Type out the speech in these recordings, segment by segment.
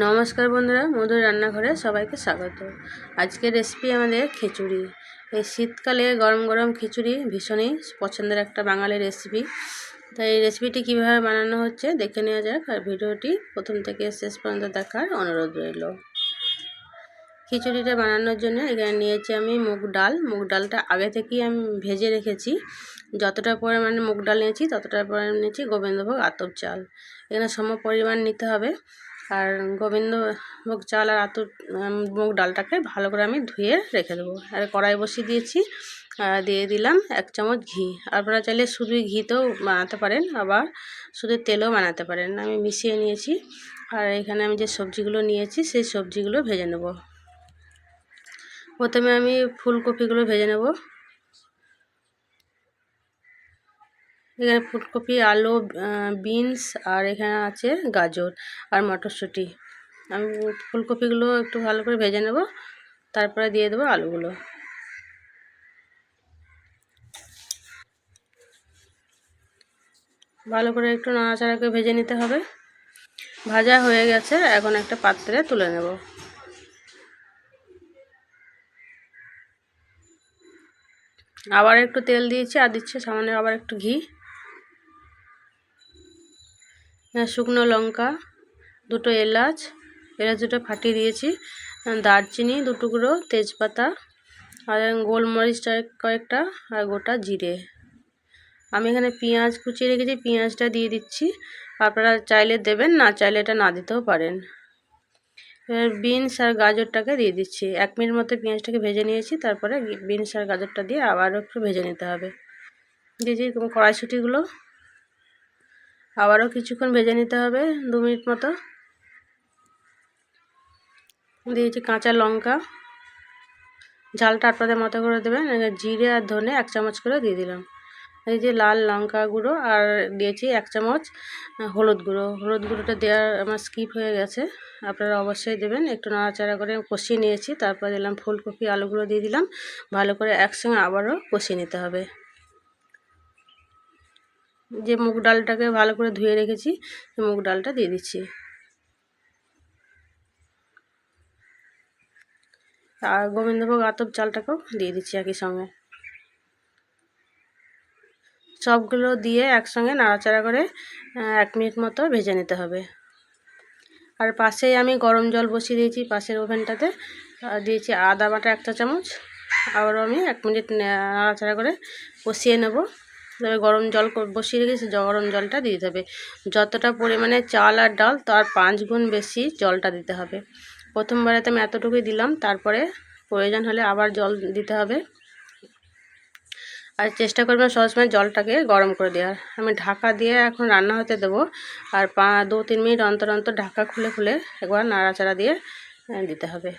নমস্কার বন্ধুরা, মধুর রান্নাঘরে সবাইকে স্বাগত। আজকের রেসিপি আমাদের খিচুড়ি। এই শীতকালে গরম গরম খিচুড়ি ভীষণই পছন্দের একটা বাঙালি রেসিপি। তাই এই রেসিপিটি কীভাবে বানানো হচ্ছে দেখে নেওয়া যাক, আর ভিডিওটি প্রথম থেকে শেষ পর্যন্ত দেখার অনুরোধ রইল। খিচুড়িটা বানানোর জন্য এখানে নিয়েছি আমি মুগ ডালটা আগে থেকেই আমি ভেজে রেখেছি। যতটা পরিমাণে মুগ ডাল নিয়েছি ততটা পরিমাণ নিয়েছি গোবিন্দভোগ আতপ চাল। এখানে সম পরিমাণ নিতে হবে। আর গোবিন্দভোগ চাল আর মুগ ডালটাকে ভালো করে আমি ধুয়ে রেখে দেবো। আর কড়াই বসিয়ে দিয়েছি, দিয়ে দিলাম 1 চামচ ঘি। আপনারা চাইলে শুধু ঘিতেও বানাতে পারেন, আবার শুধু তেলেও বানাতে পারেন। আমি মিশিয়ে নিয়েছি। আর এখানে আমি যে সবজিগুলো নিয়েছি সেই সবজিগুলো ভেজে নেব। প্রথমে আমি ফুলকপিগুলো ভেজে নেব। এখানে ফুলকপি, আলু, বিনস আর এখানে আছে গাজর আর মটরশুঁটি। আমি ফুলকপিগুলো একটু ভালো করে ভেজে নেব, তারপরে দিয়ে দেবো আলুগুলো। ভালো করে একটু নাড়াচাড়া করে ভেজে নিতে হবে। ভাজা হয়ে গেছে, এখন একটা পাত্রে তুলে নেব। আবার একটু তেল দিয়েছি, আর দিচ্ছি সামান্য আবার একটু ঘি। শুকনো লঙ্কা, 2টো এলাচ দুটো ফাটিয়ে দিয়েছি, দারচিনি 2 টুকরো, তেজপাতা আর গোলমরিচ কয়েকটা আর গোটা জিরে। আমি এখানে পেঁয়াজ কুচিয়ে রেখেছি, পেঁয়াজটা দিয়ে দিচ্ছি। আপনারা চাইলে দেবেন, না চাইলে এটা না দিতেও পারেন। এবার বিনস আর গাজরটাকে দিয়ে দিচ্ছি। 1 মিনিট মতো পেঁয়াজটাকে ভেজে নিয়েছি, তারপরে বিনস আর গাজরটা দিয়ে আবারও একটু ভেজে নিতে হবে। দিয়েছি কড়াইশুঁটিগুলো, আবারও কিছুক্ষণ ভেজে নিতে হবে, 2 মিনিট মতো। দিয়েছি কাঁচা লঙ্কা, ঝালটা আপনাদের মতো করে দেবেন। জিরে আর ধনে 1 চামচ করে দিয়ে দিলাম। এই যে লাল লঙ্কা গুঁড়ো, আর দিয়েছি 1 চামচ হলুদ গুঁড়োটা দেওয়ার আমার স্কিপ হয়ে গেছে, আপনারা অবশ্যই দেবেন। একটু নাড়াচাড়া করে কষিয়ে নিয়েছি, তারপর দিলাম ফুলকপি, আলুগুলো দিয়ে দিলাম। ভালো করে একসঙ্গে আবারও কষিয়ে নিতে হবে। যে মুগ ডালটাকে ভালো করে ধুয়ে রেখেছি, মুগ ডালটা দিয়ে দিচ্ছি। আর গোবিন্দভোগ আতপ চালটাকেও দিয়ে দিচ্ছি একই সঙ্গে। সবগুলো দিয়ে একসঙ্গে নাড়াচাড়া করে 1 মিনিট মতো ভেজে নিতে হবে। আর পাশেই আমি গরম জল বসিয়ে দিয়েছি, পাশের ওভেনটাতে দিয়েছি আদা বাটা 1 চা চামচ। আবারও আমি 1 মিনিট নাড়াচাড়া করে কষিয়ে নেব। তবে গরম জল বসিয়ে রেখেছি, গরম জলটা দিয়ে দিতে হবে। যতটা পরিমাণে চাল আর ডাল তার 5 গুণ বেশি জলটা দিতে হবে। প্রথমবারেতে আমি এতটুকুই দিলাম, তারপরে প্রয়োজন হলে আবার জল দিতে হবে। আর চেষ্টা করবেন সবসময় জলটাকে গরম করে দেওয়ার। আমি ঢাকা দিয়ে এখন রান্না হতে দেবো। আর 2-3 মিনিট অন্তর অন্তর ঢাকা খুলে খুলে একবার নাড়াচাড়া দিয়ে দিতে হবে।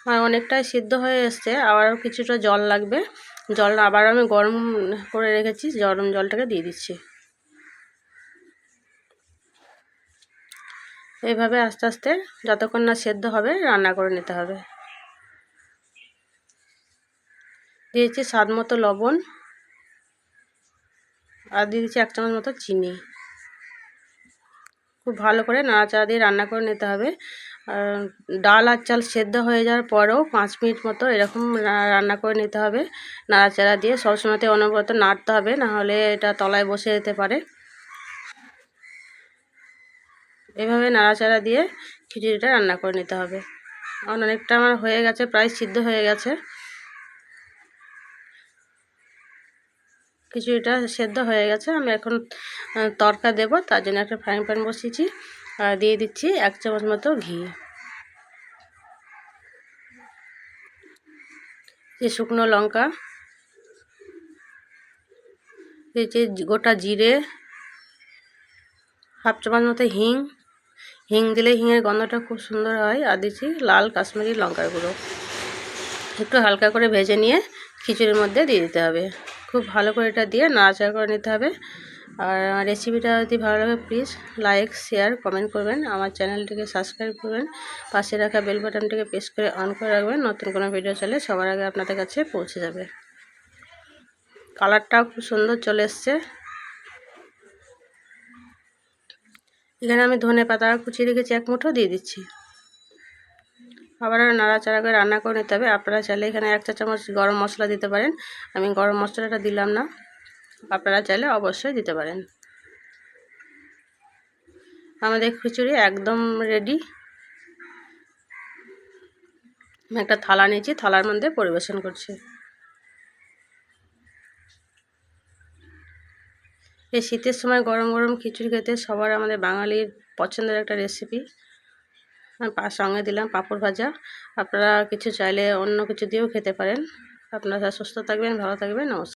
আর অনেকটাই সিদ্ধ হয়ে এসছে, আবারও কিছুটা জল লাগবে। জল আবার আমি গরম করে রেখেছি, গরম জলটাকে দিয়ে দিচ্ছি। এইভাবে আস্তে আস্তে যতক্ষণ না সেদ্ধ হবে রান্না করে নিতে হবে। দিয়েছি স্বাদ মতো লবণ, আর দিয়ে দিচ্ছি 1 চামচ মতো চিনি। খুব ভালো করে নাড়াচাড়া দিয়ে রান্না করে নিতে হবে। ডাল আর চাল সেদ্ধ হয়ে যাওয়ার পরেও 5 মিনিট মতো এরকম রান্না করে নিতে হবে। নাড়াচাড়া দিয়ে সবসময়তে অনবরত নাড়তে হবে, নাহলে এটা তলায় বসে যেতে পারে। এভাবে নাড়াচাড়া দিয়ে খিচুড়িটা রান্না করে নিতে হবে। অনেকটা আমার হয়ে গেছে, প্রায় সিদ্ধ হয়ে গেছে। খিচুড়িটা সেদ্ধ হয়ে গেছে। আমি এখন তড়কা দেব, তার জন্য একটা ফ্রাইং প্যান বসিয়েছি, আর দিয়ে দিচ্ছি 1 চামচ মতো ঘি। যে শুকনো লঙ্কা, দিয়েছি গোটা জিরে, 1/2 চামচ মতো হিং দিলে হিঙের গন্ধটা খুব সুন্দর হয়। আর দিচ্ছি লাল কাশ্মীরি লঙ্কার গুঁড়ো। একটু হালকা করে ভেজে নিয়ে খিচুড়ির মধ্যে দিয়ে দিতে হবে। খুব ভালো করে এটা দিয়ে নাড়াচাড়া করে নিতে হবে। আর আমার রেসিপিটা যদি ভালো লাগে প্লিজ লাইক, শেয়ার, কমেন্ট করবেন। আমার চ্যানেলটিকে সাবস্ক্রাইব করবেন। পাশে রাখা বেল বাটনটিকে প্রেস করে অন করে রাখবেন। নতুন কোনো ভিডিও চাইলে সবার আগে আপনাদের কাছে পৌঁছে যাবে। কালারটাও খুব সুন্দর চলে এসছে। এখানে আমি ধনে পাতা কুচিয়ে রেখেছি 1 মুঠো, দিয়ে দিচ্ছি। আবার নাড়াচাড়া করে রান্না করে নিতে হবে। আপনারা চাইলে এখানে 1 চা চামচ গরম মশলা দিতে পারেন, আমি গরম মশলাটা দিলাম না, আপনারা চাইলে অবশ্যই দিতে পারেন। আমাদের খিচুড়ি একদম রেডি। আমি একটা থালা নিয়েছি, থালার মধ্যে পরিবেশন করছি। এই শীতের সময় গরম গরম খিচুড়ি খেতে সবার আমাদের বাঙালির পছন্দের একটা রেসিপি। সঙ্গে দিলাম পাঁপড় ভাজা। আপনারা কিছু চাইলে অন্য কিছু দিয়েও খেতে পারেন। আপনারা সুস্থ থাকবেন, ভালো থাকবেন, নমস্কার।